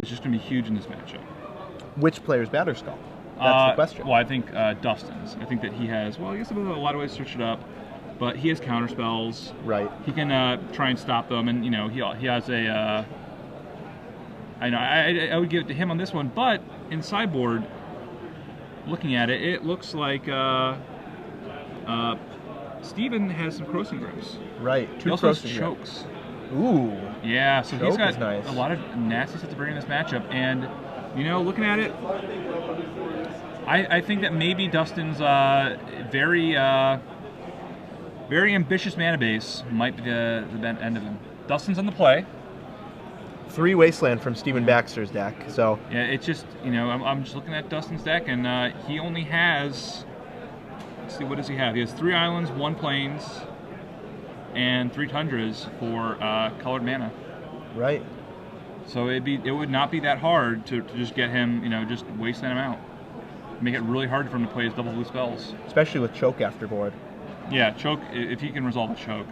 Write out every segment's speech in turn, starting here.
is just going to be huge in this matchup. Which player's Batterskull? That's the question. Well, I think Dustin's. I think that he has, well, I guess there's a lot of ways to switch it up, but he has counter spells. Right. He can try and stop them, and, you know, he has a, I would give it to him on this one, but in sideboard, looking at it, it looks like Steven has some Crossing Grips. Right. He also has chokes. Ooh. Yeah, so he's got nice. a lot of nasty stuff to bring in this matchup, and, you know, looking at it, I think that maybe Dustin's very ambitious mana base might be the end of him. Dustin's on the play. 3 Wasteland from Stephen Baxter's deck. So yeah, it's just, you know, I'm just looking at Dustin's deck, and he only has, let's see, what does he have? He has 3 islands, 1 plains, and 3 tundras for colored mana. Right. So it would not be that hard to just get him, you know, just wasteland him out. Make it really hard for him to play his double blue spells. Especially with choke afterboard. Yeah, choke, if he can resolve the choke.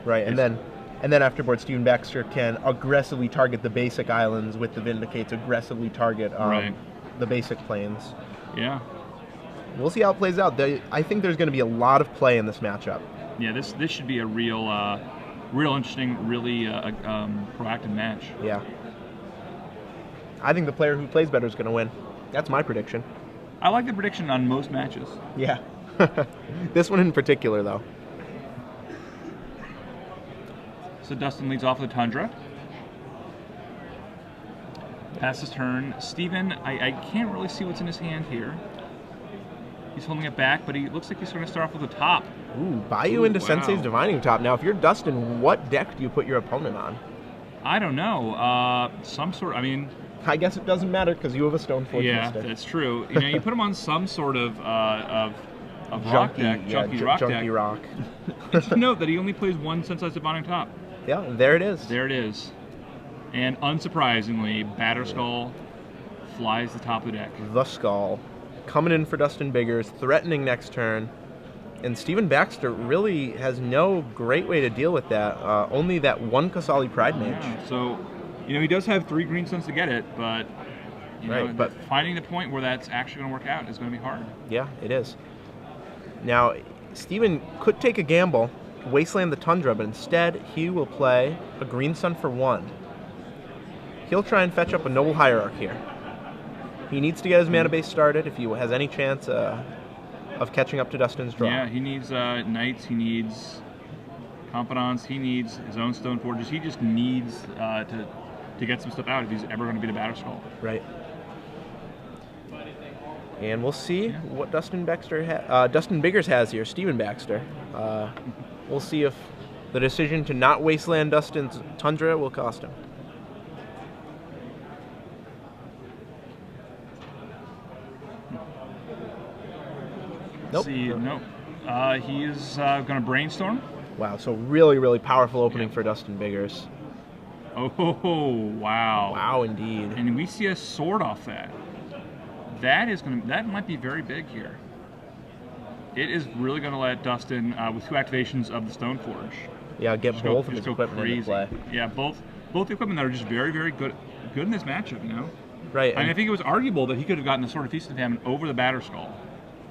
Right, and then afterboard, Stephen Baxter can aggressively target the basic islands with the Vindicates, aggressively target the basic planes. Yeah. We'll see how it plays out. I think there's going to be a lot of play in this matchup. Yeah, this should be a real interesting, really proactive match. Yeah. I think the player who plays better is going to win. That's my prediction. I like the prediction on most matches. Yeah. This one in particular, though. So Dustin leads off with a Tundra. Passes turn. Steven, I can't really see what's in his hand here. He's holding it back, but he looks like he's going to start off with a top. Ooh, Bayou into Sensei's Divining Top. Now, if you're Dustin, what deck do you put your opponent on? I don't know. Some sort, I mean... I guess it doesn't matter because you have a Stoneforge Mystic. Yeah, that's true. You know, you put him on some sort of rock deck, junky rock. Just note that he only plays 1 Sensei's Divining Top. Yeah, there it is. There it is. And unsurprisingly, Batterskull flies the top of the deck. The Skull. Coming in for Dustin Biggers, threatening next turn. And Stephen Baxter really has no great way to deal with that. Only that 1 Kasali Pride Mage. Yeah, so, you know, he does have 3 green stones to get it, but, you know, but finding the point where that's actually going to work out is going to be hard. Yeah, it is. Now, Stephen could take a gamble, Wasteland the Tundra, but instead he will play a Green Sun for 1. He'll try and fetch up a Noble Hierarch here. He needs to get his mana base started if he has any chance of catching up to Dustin's draw. Yeah, he needs Knights, he needs Confidants, he needs his own Stone Forges. He just needs to get some stuff out if he's ever going to be the Batterskull. Right. And we'll see what Dustin Biggers has here, Stephen Baxter. We'll see if the decision to not wasteland Dustin's Tundra will cost him. Nope. Nope. He is going to Brainstorm. Wow, so really, really powerful opening for Dustin Biggers. Oh, wow. Wow, indeed. And we see a sword off that. That might be very big here. It is really going to let Dustin, with 2 activations of the Stoneforge. Yeah, get both of his equipment into play. Yeah, both the equipment that are just very, very good in this matchup, you know? Right. I think it was arguable that he could have gotten the Sword of Feast of Famine over the Batterskull.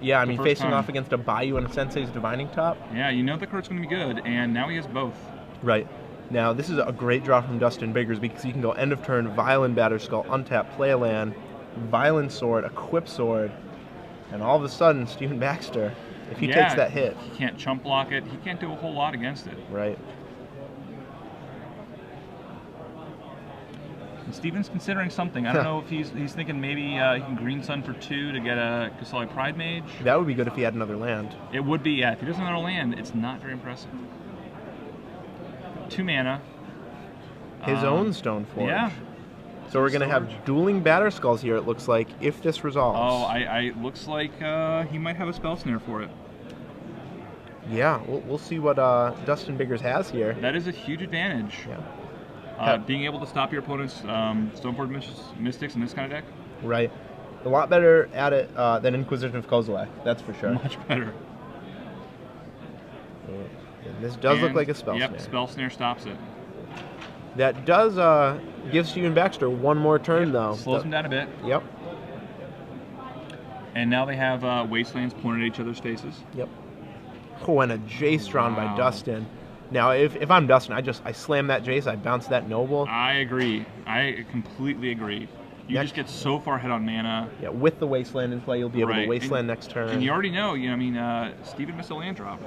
Yeah, I mean, facing off against a Bayou and a Sensei's Divining Top. Yeah, you know the card's going to be good, and now he has both. Right. Now, this is a great draw from Dustin Biggers because he can go end of turn, Violent Batterskull, untap, play a land, Violent Sword, Equip Sword, and all of a sudden, Stephen Baxter, if he takes that hit. He can't chump block it. He can't do a whole lot against it. Right. And Steven's considering something. I don't know if he's thinking maybe he can Green Sun for 2 to get a Kasali Pride Mage. That would be good if he had another land. It would be, yeah. If he doesn't have another land, it's not very impressive. 2 mana. His own Stoneforge. Yeah. So we're going to have dueling Batterskulls here, it looks like, if this resolves. Oh, looks like he might have a Spell Snare for it. Yeah, we'll see what Dustin Biggers has here. That is a huge advantage. Yeah. Being able to stop your opponent's Stoneforge Mystics in this kind of deck. Right. A lot better at it than Inquisition of Kozilek, that's for sure. Much better. And this does look like a Spell Snare. Yep, Spell Snare stops it. That does give Steven Baxter one more turn, though. Slows him down a bit. Yep. And now they have Wastelands pointed at each other's faces. Yep. Oh, and a Jace drawn by Dustin. Now, if I'm Dustin, I slam that Jace, I bounce that Noble. I agree. I completely agree. You just get so far ahead on mana. Yeah, with the Wasteland in play, you'll be able to Wasteland next turn. And you already know, Steven missed a land drop.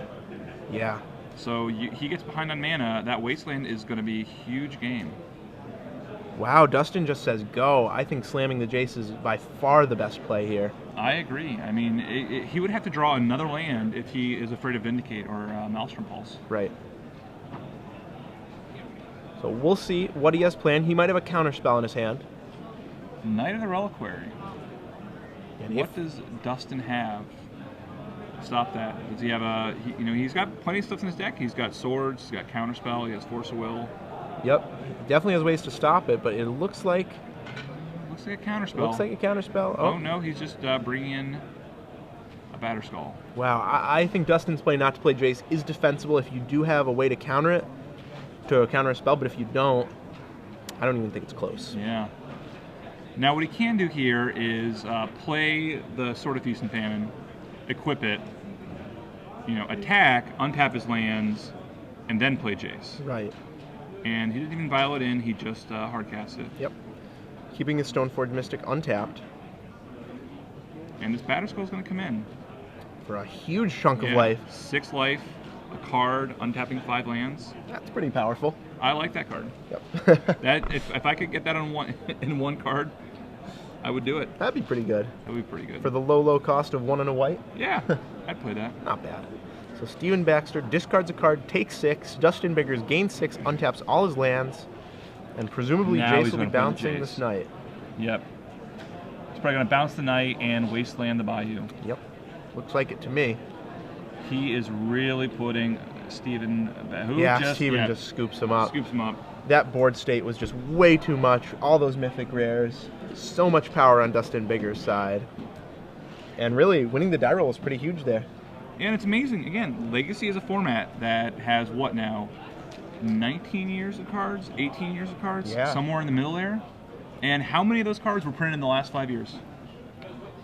Yeah. So he gets behind on mana. That Wasteland is going to be a huge game. Wow, Dustin just says go. I think slamming the Jace is by far the best play here. I agree. I mean, he would have to draw another land if he is afraid of Vindicate or Maelstrom Pulse. Right. So we'll see what he has planned. He might have a counterspell in his hand. Knight of the Reliquary. And what does Dustin have? Stop that. Does he have he's got plenty of stuff in his deck. He's got swords, he's got counterspell, he has Force of Will. Yep, definitely has ways to stop it, but it looks like a counterspell. Looks like a counterspell. Oh no, he's just bringing in a Batterskull. Wow, I think Dustin's play not to play Jace is defensible if you do have a way to counter it, to counter a spell, but if you don't, I don't even think it's close. Yeah. Now what he can do here is play the Sword of Feast and Famine, equip it, attack, untap his lands, and then play Jace. Right. And he didn't even vial it in, he just hardcast it. Yep. Keeping his Stoneforge Mystic untapped. And this Batterskull is going to come in. For a huge chunk of life. 6 life, a card, untapping 5 lands. That's pretty powerful. I like that card. Yep. That if I could get that on in one card, I would do it. That'd be pretty good. That would be pretty good. For the low cost of 1 and a white? Yeah, I'd play that. Not bad. So Steven Baxter discards a card, takes 6. Dustin Biggers gains 6, untaps all his lands, and presumably Jace will be bouncing this night. Yep. He's probably going to bounce the Knight and Wasteland the Bayou. Yep. Looks like it to me. He is really putting Steven... Steven just scoops him up. Scoops him up. That board state was just way too much. All those mythic rares. So much power on Dustin Biggers' side. And really, winning the die roll was pretty huge there. And it's amazing. Again, Legacy is a format that has, what now, 19 years of cards? 18 years of cards? Yeah. Somewhere in the middle there. And how many of those cards were printed in the last 5 years?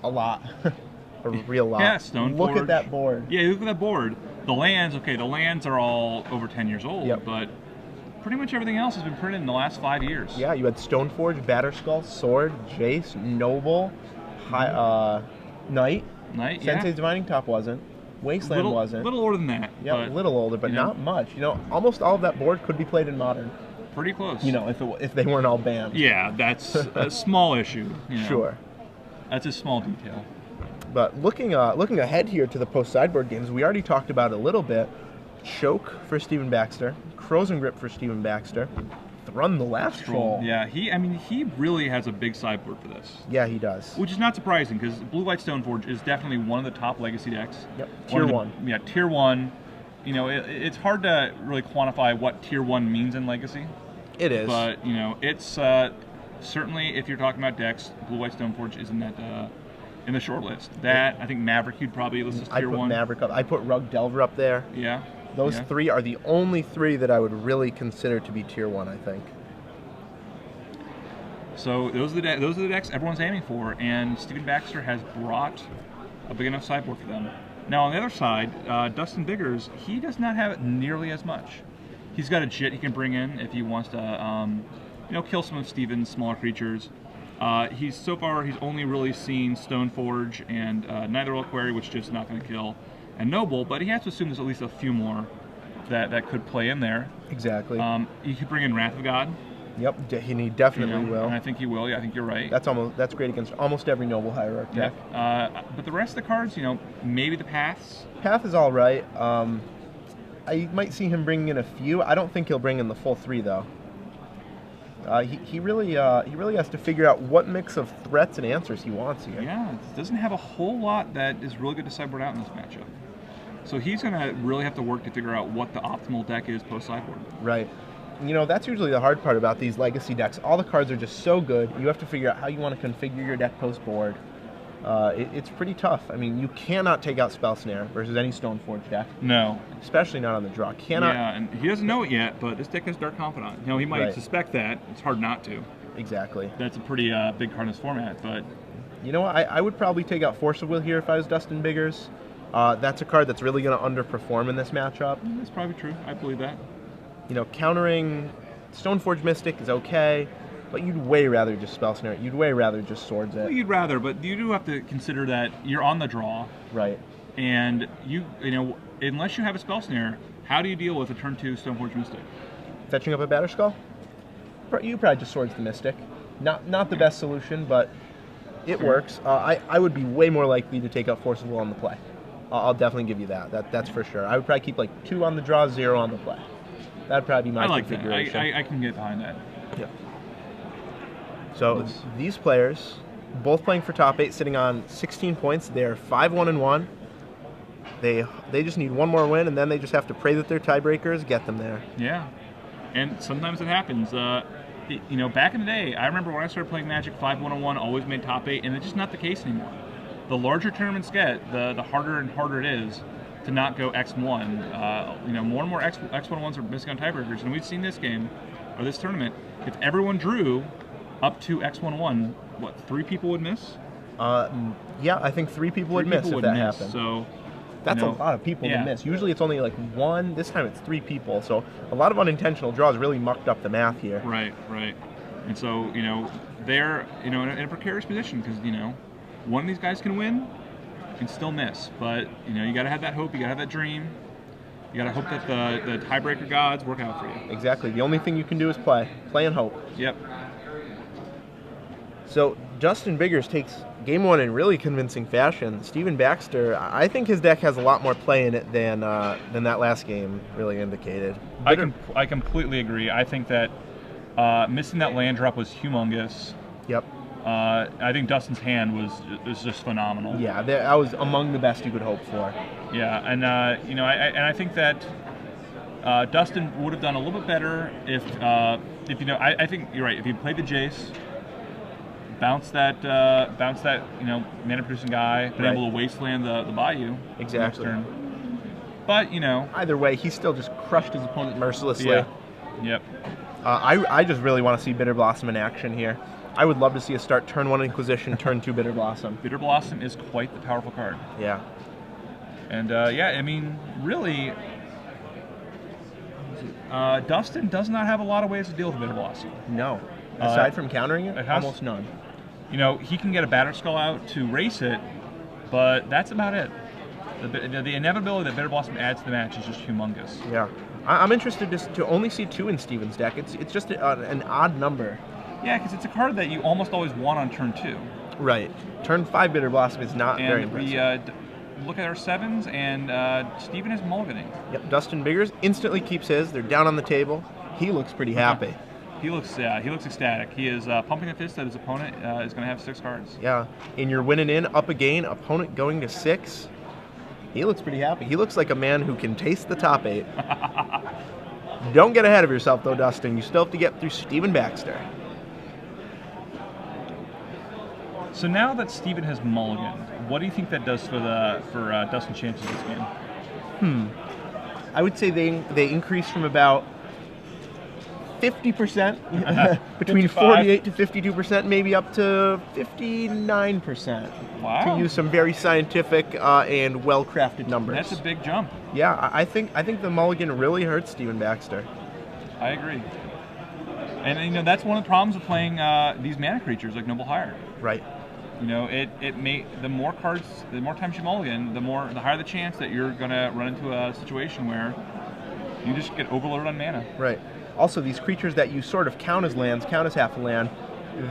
A lot. A real lot. Yeah, Stoneforge. Look at that board. Yeah, look at that board. The lands, the lands are all over 10 years old, but pretty much everything else has been printed in the last 5 years. Yeah, you had Stoneforge, Batterskull, Sword, Jace, Noble, Knight. Sensei's Divining Top wasn't. Wasteland wasn't. A little older than that. Yeah, a little older, but not much. Almost all of that board could be played in Modern. Pretty close. If they weren't all banned. Yeah, that's a small issue. Sure. That's a small detail. But looking ahead here to the post-sideboard games, we already talked about it a little bit. Choke for Steven Baxter. Crows and Grip for Steven Baxter. Thrun the Last Troll. Yeah, he really has a big sideboard for this. Yeah, he does. Which is not surprising, because Blue-White Stoneforge is definitely one of the top Legacy decks. Yep, Tier 1. Yeah, Tier 1. It's hard to really quantify what Tier 1 means in Legacy. It is. But, it's certainly, if you're talking about decks, Blue-White Stoneforge is in that... in the short list. I think Maverick you'd probably list as Tier 1. I put Maverick up. I put Rug Delver up there. Yeah. Those 3 are the only 3 that I would really consider to be Tier 1, I think. So those are the decks everyone's aiming for, and Steven Baxter has brought a big enough sideboard for them. Now on the other side, Dustin Biggers, he does not have it nearly as much. He's got a Jit he can bring in if he wants to, kill some of Steven's smaller creatures. He's only really seen Stoneforge and Knight of the Reliquary, which is just not going to kill, and Noble, but he has to assume there's at least a few more that could play in there. Exactly. He could bring in Wrath of God. Yep, he definitely will. And I think he will. Yeah, I think you're right. That's great against almost every Noble Hierarch deck. But the rest of the cards, maybe the Paths. Path is all right. I might see him bringing in a few. I don't think he'll bring in the full 3 though. He really has to figure out what mix of threats and answers he wants here. Yeah, it doesn't have a whole lot that is really good to sideboard out in this matchup. So he's going to really have to work to figure out what the optimal deck is post-sideboard. Right. That's usually the hard part about these Legacy decks. All the cards are just so good, you have to figure out how you want to configure your deck post-board. It's pretty tough. I mean, you cannot take out Spell Snare versus any Stoneforge deck. No. Especially not on the draw. Cannot. Yeah, and he doesn't know it yet, but this deck has Dark Confidant. You know, he might suspect that. It's hard not to. Exactly. That's a pretty big card in this format, but... You know what? I would probably take out Force of Will here if I was Dustin Biggers. That's a card that's really going to underperform in this matchup. That's probably true. I believe that. You know, countering Stoneforge Mystic is okay, but you'd way rather just Spell Snare it. You'd way rather just Swords it. Well, you'd rather, but you do have to consider that you're on the draw. Right. And you know, unless you have a Spell Snare, how do you deal with a turn 2 Stoneforge Mystic? Fetching up a Batterskull? You probably just Swords the Mystic. Not the best solution, but it works. I would be way more likely to take out Force of Will on the play. I'll definitely give you that. That's for sure. I would probably keep like 2 on the draw, 0 on the play. That'd probably be my configuration. I can get behind that. Yeah. So these players, both playing for top 8, sitting on 16 points. They're 5-1-1. They just need one more win, and then they just have to pray that their tiebreakers get them there. Yeah, and sometimes it happens. You know, back in the day, I remember when I started playing Magic, 5-1-1 always made top 8, and it's just not the case anymore. The larger tournaments get, the harder and harder it is to not go X1. You know, more and more X1-1s are missing on tiebreakers, and we've seen this game, or this tournament, if everyone drew up to X1-1, what, 3 people would miss? Yeah, I think 3 people would miss if that happened. So that's a lot of people to miss. Usually it's only like 1. This time it's 3 people. So a lot of unintentional draws really mucked up the math here. Right. And so, you know, they're, you know, in a precarious position because, you know, one of these guys can win and still miss. But, you know, you got to have that hope. You got to have that dream. You got to hope that the tiebreaker gods work out for you. Exactly. The only thing you can do is play. Play and hope. Yep. So Dustin Biggers takes game 1 in really convincing fashion. Stephen Baxter, I think his deck has a lot more play in it than that last game really indicated. I completely agree. I think that missing that land drop was humongous. Yep. I think Dustin's hand was just phenomenal. Yeah, that was among the best you could hope for. Yeah, and you know, I think that Dustin would have done a little bit better if you know, I think you're right. If he played the Jace, bounce that you know, mana producing guy, been able to wasteland the Bayou. Exactly. Next turn. But you know, either way, he still just crushed his opponent mercilessly. Yeah. Yep. I just really want to see Bitter Blossom in action here. I would love to see us start turn 1 Inquisition, turn 2 Bitter Blossom. Bitter Blossom is quite the powerful card. Yeah. And yeah, I mean, really, Dustin does not have a lot of ways to deal with Bitter Blossom. No. Aside from countering it, almost none. You know, he can get a Batterskull out to race it, but that's about it. The inevitability that Bitter Blossom adds to the match is just humongous. Yeah. I'm interested to only see 2 in Steven's deck. It's just an odd number. Yeah, because it's a card that you almost always want on turn 2. Right. Turn 5 Bitter Blossom is not very impressive. We look at our 7s, and Steven is mulliganing. Yep. Dustin Biggers instantly keeps his. They're down on the table. He looks pretty happy. He looks ecstatic. He is pumping the fist that his opponent is going to have 6 cards. Yeah. And you're winning in, up again, opponent going to 6. He looks pretty happy. He looks like a man who can taste the top 8. Don't get ahead of yourself, though, Dustin. You still have to get through Stephen Baxter. So now that Steven has mulliganed, what do you think that does for Dustin's chances this game? I would say they increase from about 50%, between 48 to 52%, maybe up to 59%. Wow. To use some very scientific and well-crafted numbers. That's a big jump. Yeah, I think the mulligan really hurts Stephen Baxter. I agree. And you know, that's one of the problems of playing these mana creatures like Noble Hire. Right. You know, the more cards, the more times you mulligan, the higher the chance that you're gonna run into a situation where you just get overloaded on mana. Right. Also, these creatures that you sort of count as lands, count as half a land,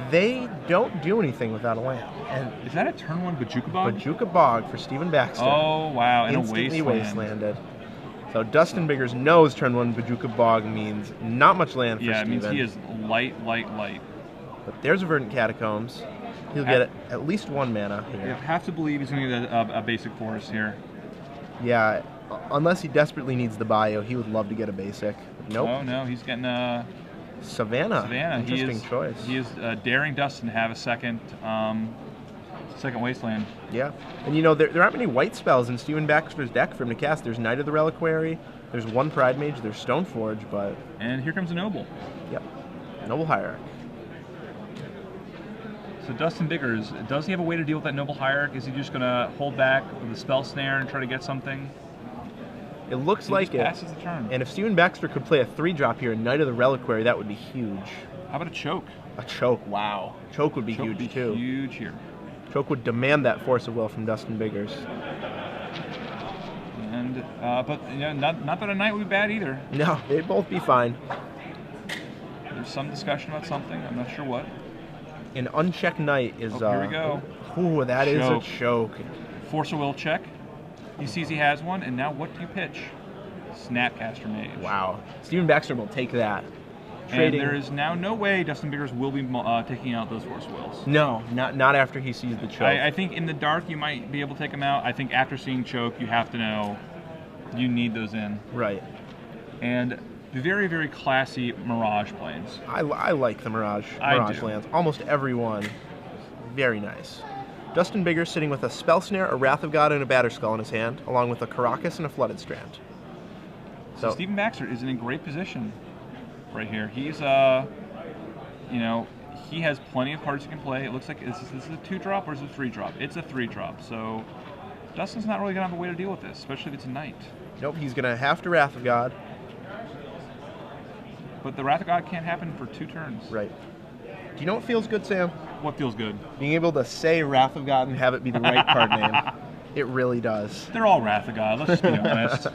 they don't do anything without a land. And is that a turn 1 Bojuka Bog? Bojuka Bog for Stephen Baxter. Oh wow! And instantly a wastelanded. So Dustin Biggers knows turn 1 Bojuka Bog means not much land for Stephen. Yeah, it means he is light. But there's a Verdant Catacombs. He'll get at least 1 mana here. You have to believe he's going to get a basic forest here. Yeah, unless he desperately needs the bio, he would love to get a basic. Nope. Oh no, he's getting a Savannah. Interesting choice. He is daring Dustin to have a second. Second Wasteland. Yeah. And you know, there aren't many white spells in Stephen Baxter's deck for him to cast. There's Knight of the Reliquary, there's one Pride Mage, there's Stoneforge, but... And here comes a Noble. Yep. Noble Hierarch. So Dustin Biggers, does he have a way to deal with that Noble Hierarch? Is he just going to hold back with a Spell Snare and try to get something? It looks like it. Passes the turn. And if Stephen Baxter could play a 3-drop here, Knight of the Reliquary, that would be huge. How about a Choke? A Choke, wow. Choke would be Choke huge, would be too. Huge here. Choke would demand that Force of Will from Dustin Biggers. And, but, you know, not that a Knight would be bad either. No, they'd both be fine. There's some discussion about something. I'm not sure what. An unchecked Knight is... Oh, here we go. Ooh, that is a choke. Force of Will check. He sees he has one, and now what do you pitch? Snapcaster Mage. Wow. Stephen Baxter will take that. And there is now no way Dustin Biggers will be taking out those Force Wills. No, not after he sees the choke. I think in the dark you might be able to take them out. I think after seeing choke, you have to know you need those in. Right. And very, very classy Mirage planes. I like the Mirage lands. Almost every one. Very nice. Dustin Biggers sitting with a Spell Snare, a Wrath of God, and a Batterskull in his hand, along with a Caracas and a Flooded Strand. So Stephen Baxter is in a great position right here. He's, you know, he has plenty of cards he can play. It looks like, is this a 2-drop or is it a 3-drop? It's a 3-drop, so Dustin's not really going to have a way to deal with this, especially if it's a Knight. Nope, he's going to have to Wrath of God. But the Wrath of God can't happen for 2 turns. Right. Do you know what feels good, Sam? What feels good? Being able to say Wrath of God and have it be the right card name. It really does. They're all Wrath of God, let's just be honest.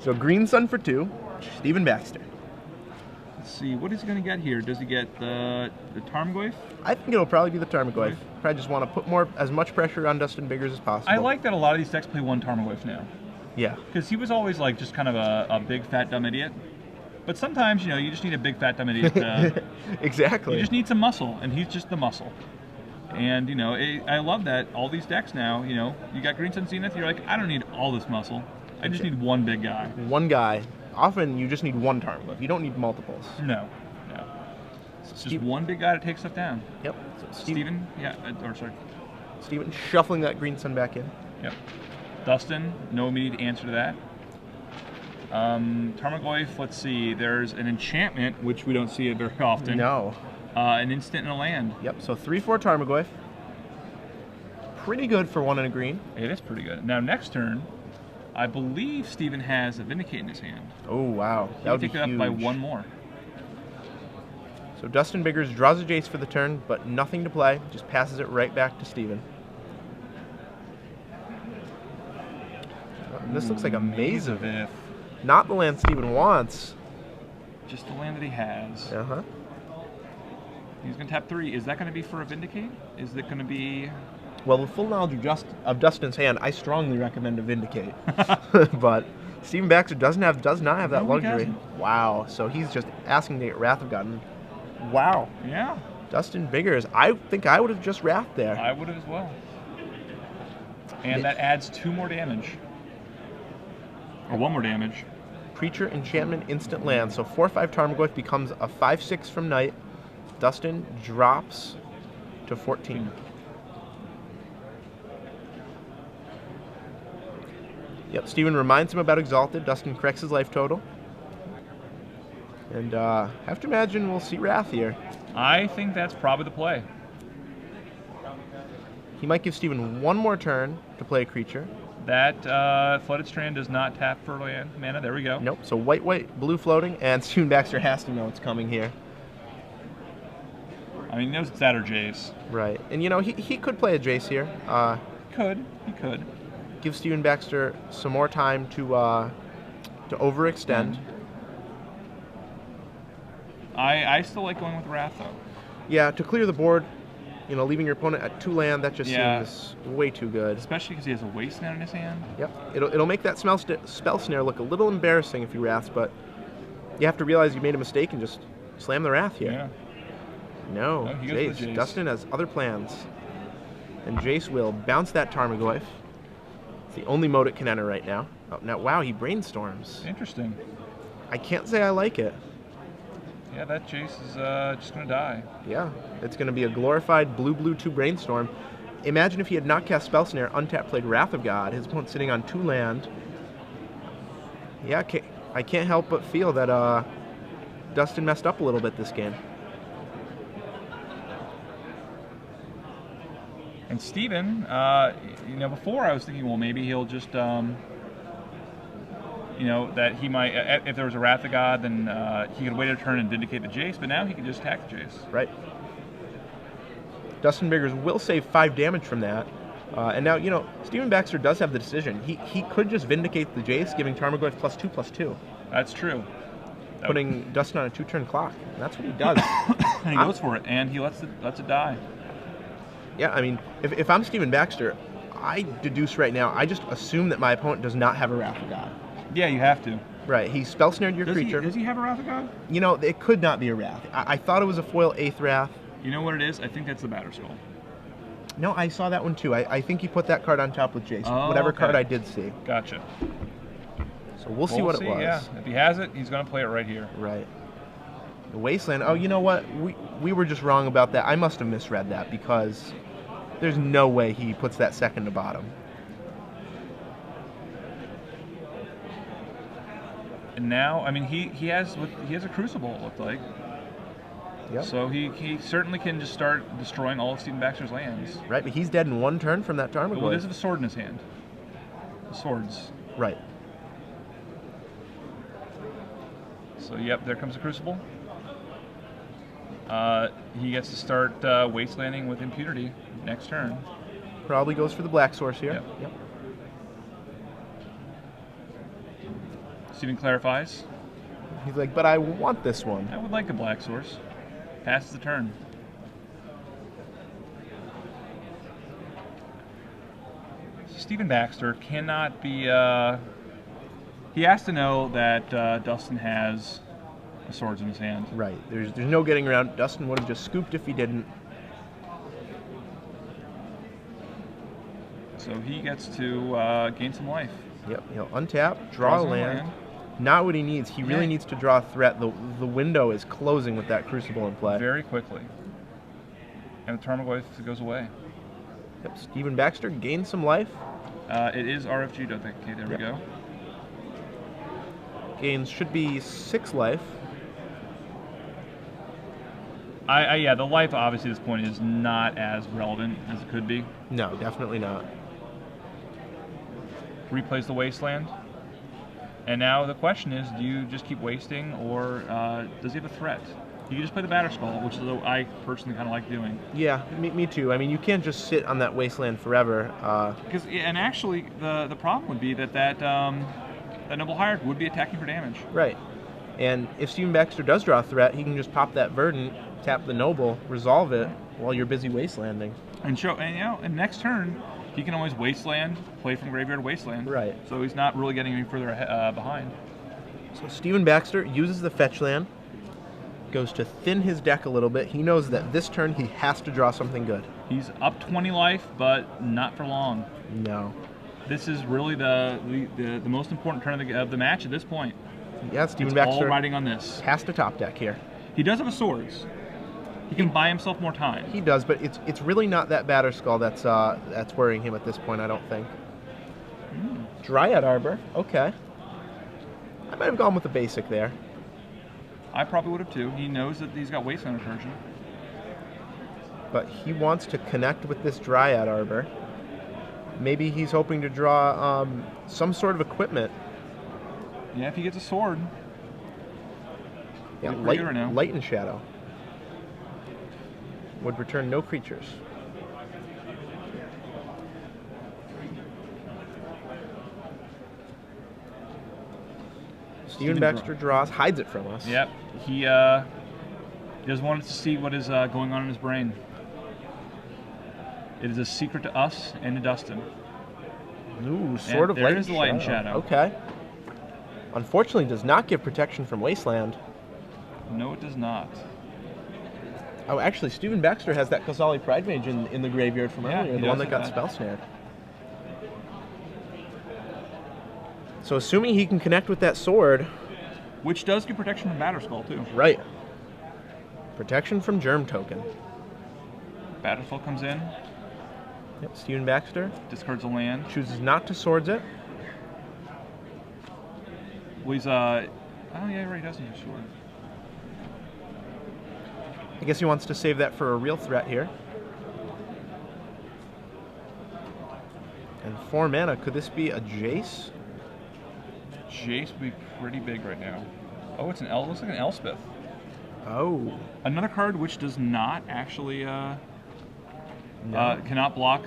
So Green Sun for 2, Stephen Baxter. Let's see, what is he going to get here? Does he get the Tarmogoyf? I think it'll probably be the Tarmogoyf. Probably just want to put as much pressure on Dustin Biggers as possible. I like that a lot of these decks play one Tarmogoyf now. Yeah. Because he was always like just kind of a big fat dumb idiot. But sometimes, you know, you just need a big fat dumb idiot to... Exactly. You just need some muscle, and he's just the muscle. And, you know, I love that all these decks now, you know, you got Green Sun Zenith, you're like, I don't need all this muscle. I just need one big guy. One guy. Often you just need one Tarmogoyf. You don't need multiples. No. So just one big guy to take stuff down. Yep. So Steven, Steven shuffling that Green Sun back in. Yep. Dustin, no immediate answer to that. Tarmogoyf, let's see, there's an enchantment, which we don't see it very often. No. An instant and a land. Yep, so 3/4 Tarmogoyf. Pretty good for 1 and a green. It is pretty good. Now, next turn, I believe Steven has a Vindicate in his hand. Oh, wow. That would be huge. Take it up by 1 more. So Dustin Biggers draws a Jace for the turn, but nothing to play. Just passes it right back to Steven. This looks like a Maze of If. Not the land Steven wants. Just the land that he has. Uh-huh. He's going to tap 3. Is that going to be for a Vindicate? Is it going to be... Well, with full knowledge of Dustin's hand, I strongly recommend a Vindicate. But Stephen Baxter does not have that luxury. Wow. So he's just asking to get Wrath of God. Wow. Yeah. Dustin Biggers. I think I would have just Wrath there. I would have as well. And that adds 2 more damage. Or 1 more damage. Creature, enchantment, instant land. So 4/5 Tarmogoyf becomes a 5/6 from Knight. Dustin drops to 14. Yep, Steven reminds him about Exalted. Dustin corrects his life total. And have to imagine we'll see Wrath here. I think that's probably the play. He might give Steven 1 more turn to play a creature. That Flooded Strand does not tap for mana. There we go. Nope, so white, blue floating, and Stephen Baxter has to know it's coming here. I mean, he knows it's that or Jace. Right, and you know, he could play a Jace here. He could. Give Stephen Baxter some more time to overextend. I still like going with Wrath, though. Yeah, to clear the board, you know, leaving your opponent at 2 land, that just seems way too good. Especially because he has a Wasteland in his hand. Yep, it'll make that Spell Snare look a little embarrassing if you Wrath, but you have to realize you made a mistake and just slam the Wrath here. Yeah. No, Jace. Dustin has other plans. And Jace will bounce that Tarmogoyf. It's the only mode it can enter right now. Oh, now, wow, he brainstorms. Interesting. I can't say I like it. Yeah, that Jace is just going to die. Yeah, it's going to be a glorified blue 2 brainstorm. imagine if he had not cast Spell Snare, untapped, played Wrath of God, his opponent sitting on 2 land. Yeah, I can't help but feel that Dustin messed up a little bit this game. And Steven, before I was thinking, well, maybe he'll just, that he might, if there was a Wrath of God, then he could wait a turn and vindicate the Jace, but now he can just attack the Jace. Right. Dustin Biggers will save 5 damage from that. And now, Steven Baxter does have the decision. He could just vindicate the Jace, giving Tarmogoyf +2/+2. That's true. Putting Dustin on a 2-turn clock. And that's what he does. And he goes for it, and he lets it die. Yeah, I mean, if I'm Steven Baxter, I deduce right now, I just assume that my opponent does not have a Wrath of God. Yeah, you have to. Right, he Spell Snared your creature. Does he have a Wrath of God? It could not be a Wrath. I thought it was a foil 8th Wrath. You know what it is? I think that's the Batterskull. No, I saw that one too. I think he put that card on top with Jace. Whatever card I did see. Gotcha. So we'll see what it was. Yeah, if he has it, he's going to play it right here. Right. The Wasteland. Oh, you know what? We were just wrong about that. I must have misread that because there's no way he puts that second to bottom. And now, I mean, he has a Crucible, it looked like. Yep. So he certainly can just start destroying all of Steven Baxter's lands. Right, but he's dead in 1 turn from that Tarmogoyf. Well, there's a sword in his hand. The swords. Right. So, yep, there comes the Crucible. He gets to start wastelanding with impunity next turn. Probably goes for the black source here. Yep. Steven clarifies. He's like, but I want this one. I would like a black source. Passes the turn. Steven Baxter cannot be... he has to know that Dustin has the swords in his hand. Right. There's no getting around. Dustin would have just scooped if he didn't. So he gets to gain some life. Yep. He'll untap, draw a land. Not what he needs. He really needs to draw a threat. The window is closing with that Crucible in play. Very quickly. And the Tarmogoyf goes away. Yep. Steven Baxter gains some life. It is RFG, don't think. Okay, there we go. Gains should be 6 life. Yeah, the life obviously at this point is not as relevant as it could be. No, definitely not. Replays the Wasteland. And now the question is, do you just keep wasting, or does he have a threat? You can just play the Batterskull, which is what I personally kind of like doing. Yeah, me too. I mean, you can't just sit on that Wasteland forever. And actually, the problem would be that Noble Hired would be attacking for damage. Right. And if Steven Baxter does draw a threat, he can just pop that Verdant, tap the Noble, resolve it while you're busy Wastelanding. And next turn, he can always Wasteland, play from Graveyard Wasteland. Right. So he's not really getting any further behind. So Steven Baxter uses the fetch land, goes to thin his deck a little bit. He knows that this turn he has to draw something good. He's up 20 life, but not for long. No. This is really the most important turn of the match at this point. Yeah, Steven Baxter all riding on this. Has to top deck here. He does have a swords. He can buy himself more time. He does, but it's really not that Batterskull that's worrying him at this point, I don't think. Dryad Arbor, okay. I might have gone with the basic there. I probably would have too. He knows that he's got Wasteland recursion. But he wants to connect with this Dryad Arbor. Maybe he's hoping to draw some sort of equipment. Yeah, if he gets a sword. Yeah, light and shadow. Would return no creatures. Steven Baxter draws, hides it from us. Yep. He just wanted to see what is going on in his brain. It is a secret to us and to Dustin. Ooh, Sword of Light and Shadow. There is the Light and Shadow. Okay. Unfortunately, does not give protection from Wasteland. No, it does not. Oh, actually, Steven Baxter has that Kozali Pride Mage in the graveyard from earlier, the one that got spell snared. So assuming he can connect with that sword... Which does give protection from Batterskull, too. Right. Protection from Germ Token. Batterskull comes in. Yep, Stephen Baxter Discards a land. chooses not to swords it. Well, he's, oh yeah, right, he doesn't use sword. I guess he wants to save that for a real threat here. And 4 mana, could this be a Jace? Jace would be pretty big right now. Oh, it's looks like an Elspeth. Oh. Another card which does not actually, No. cannot block.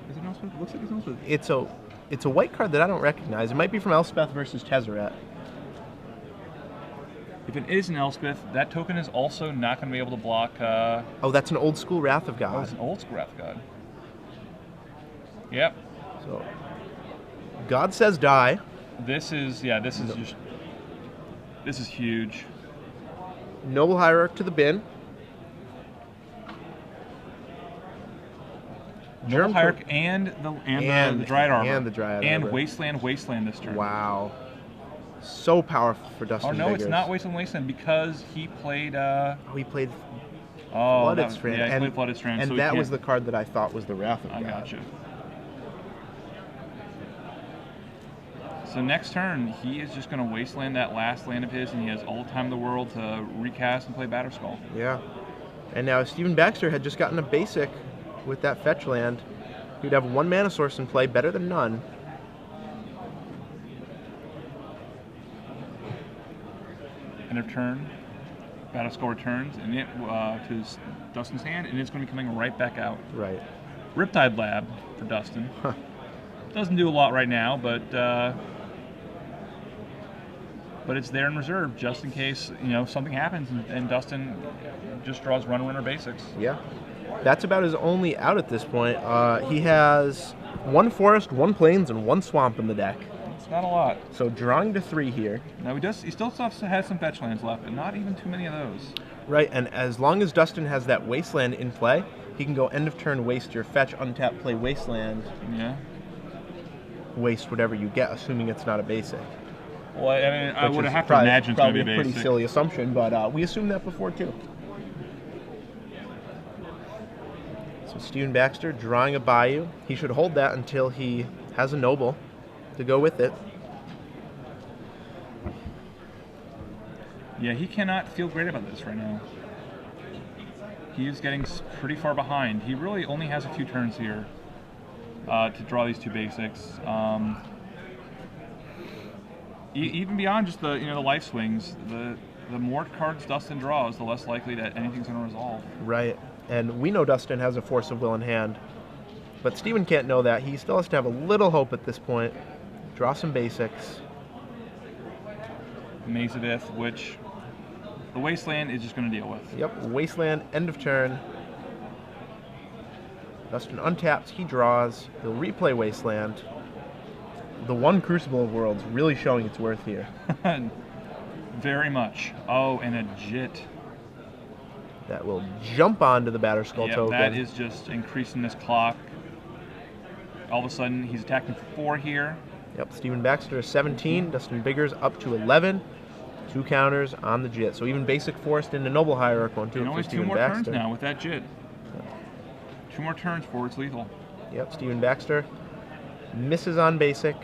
Is it an Elspeth? It looks like it's an Elspeth. It's a white card that I don't recognize. It might be from Elspeth versus Tezzeret. If it is an Elspeth, that token is also not going to be able to block. Oh, that's an old school Wrath of God. Oh, it's an old school Wrath of God. Yep. So, God says die. This is this is huge. Noble Hierarch to the bin. Noble Hierarch and the Dryad Arbor. And the Dryad Arbor. And Wasteland this turn. Wow. So powerful for Dustin Oh no, Biggers. it's not Wasteland because he played. He played Oh, Flooded Strand. Yeah, he played Flooded Strand. And so that was the card that I thought was the Wrath of God. I gotcha. So next turn, he is just going to Wasteland that last land of his, and he has all the time in the world to recast and play Batterskull. Yeah. And now if Stephen Baxter had just gotten a basic with that fetch land, he'd have 1 mana source in play, better than none. End of turn, Batterskull returns, and it to Dustin's hand, and it's going to be coming right back out. Right. Riptide Lab for Dustin. Huh. Doesn't do a lot right now, but it's there in reserve just in case something happens and Dustin just draws runner basics. Yeah. That's about his only out at this point. He has 1 forest, 1 plains, and 1 swamp in the deck. It's not a lot. So drawing to 3 here. Now he still has some fetch lands left, but not even too many of those. Right, and as long as Dustin has that wasteland in play, he can go end of turn, waste your fetch, untap, play wasteland. Yeah. Waste whatever you get, assuming it's not a basic. Well, I mean, I would have to imagine it's going to be a basic. Pretty silly assumption, but we assumed that before too. So Stephen Baxter drawing a Bayou. He should hold that until he has a Noble to go with it. Yeah, he cannot feel great about this right now. He is getting pretty far behind. He really only has a few turns here to draw these 2 basics. Even beyond just the the life swings, the more cards Dustin draws, the less likely that anything's going to resolve. Right, and we know Dustin has a Force of Will in hand, but Stephen can't know that. He still has to have a little hope at this point. Draw some basics. Maze of Ith, which the Wasteland is just going to deal with. Yep, Wasteland, end of turn. Dustin untaps, he draws, he'll replay Wasteland. The 1 Crucible of Worlds really showing its worth here. Very much. Oh, and a Jit. That will jump onto the Batterskull token. That is just increasing this clock. All of a sudden, he's attacking for 4 here. Yep, Stephen Baxter is 17, Dustin Biggers up to 11. 2 counters on the Jit. So even basic forced into Noble Hierarch won't do it for Stephen Baxter. Only 2 more turns now with that Jit. 2 more turns before it's lethal. Yep, Stephen Baxter misses on basic.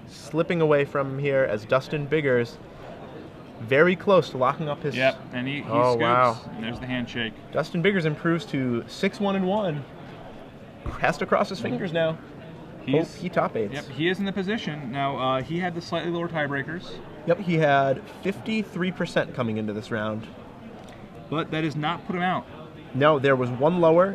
Slipping away from him here as Dustin Biggers very close to locking up his... Yep, and he oh, scoops. Wow. And there's the handshake. Dustin Biggers improves to 6-1-1. Has to cross his fingers now. Hope he top 8s. Yep, he is in the position. Now, he had the slightly lower tiebreakers. Yep, he had 53% coming into this round. But that does not put him out. No, there was 1 lower,